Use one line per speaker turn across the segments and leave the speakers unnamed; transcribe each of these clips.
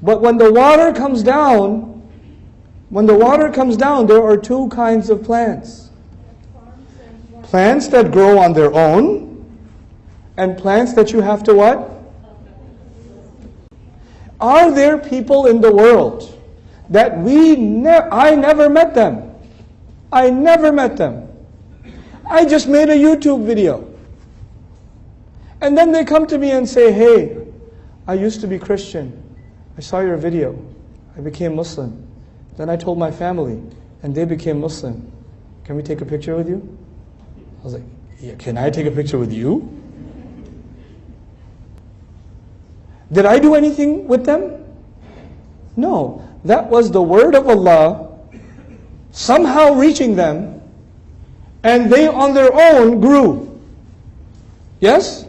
But when the water comes down, there are two kinds of plants. Plants that grow on their own, and plants that you have to what? Are there people in the world that I never met them. I never met them. I just made a YouTube video. And then they come to me and say, hey, I used to be Christian. I saw your video. I became Muslim. Then I told my family, and they became Muslim. Can we take a picture with you? I was like, yeah, can I take a picture with you? Did I do anything with them? No. That was the word of Allah somehow reaching them, and they on their own grew. Yes?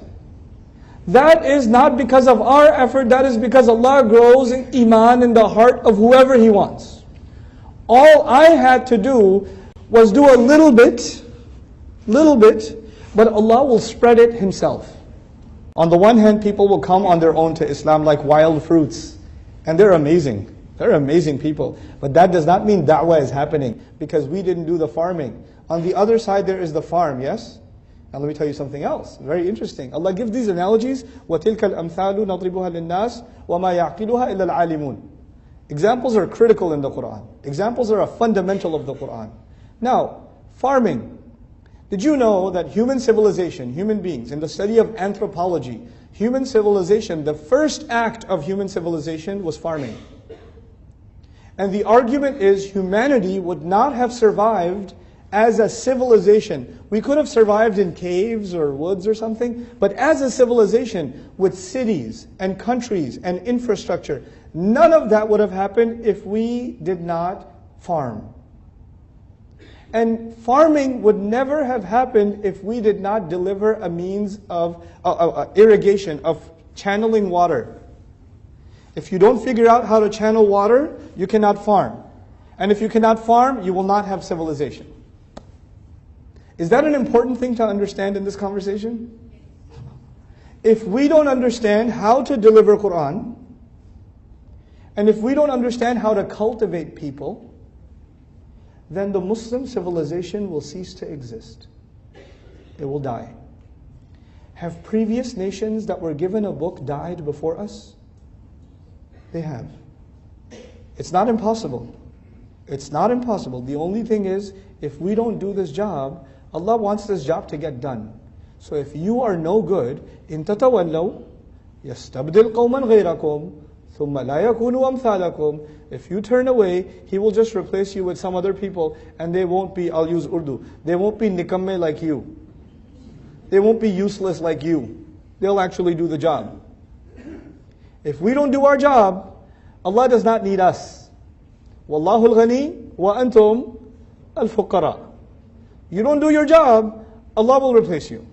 That is not because of our effort, that is because Allah grows in iman in the heart of whoever He wants. All I had to do was do a little bit, but Allah will spread it Himself. On the one hand, people will come on their own to Islam like wild fruits, and they're amazing. They're amazing people. But that does not mean da'wah is happening, because we didn't do the farming. On the other side, there is the farm, yes? Now let me tell you something else, very interesting. Allah gives these analogies, وَتِلْكَ الْأَمْثَالُ نَضْرِبُهَا لِلنَّاسِ وَمَا يَعْقِلُهَا إِلَّا الْعَالِمُونَ. Examples are critical in the Quran. Examples are a fundamental of the Quran. Now, farming. Did you know that human civilization, human beings, in the study of anthropology, human civilization, the first act of human civilization was farming. And the argument is humanity would not have survived as a civilization. We could have survived in caves or woods or something, but as a civilization with cities and countries and infrastructure, none of that would have happened if we did not farm. And farming would never have happened if we did not deliver a means of irrigation, of channeling water. If you don't figure out how to channel water, you cannot farm. And if you cannot farm, you will not have civilization. Is that an important thing to understand in this conversation? If we don't understand how to deliver Quran, and if we don't understand how to cultivate people, then the Muslim civilization will cease to exist. It will die. Have previous nations that were given a book died before us? They have. It's not impossible. It's not impossible. The only thing is, if we don't do this job, Allah wants this job to get done. So if you are no good, إِن تَتَوَلَّوْا يَسْتَبْدِلْ قَوْمًا غَيْرَكُمْ ثُمَّ لَا يَكُونُوا أَمْثَالَكُمْ. If you turn away, He will just replace you with some other people, and they won't be, I'll use Urdu, they won't be nikamme like you. They won't be useless like you. They'll actually do the job. If we don't do our job, Allah does not need us. وَاللَّهُ الْغَنِي وَأَنْتُمْ الْفُقَرَاء. You don't do your job, Allah will replace you.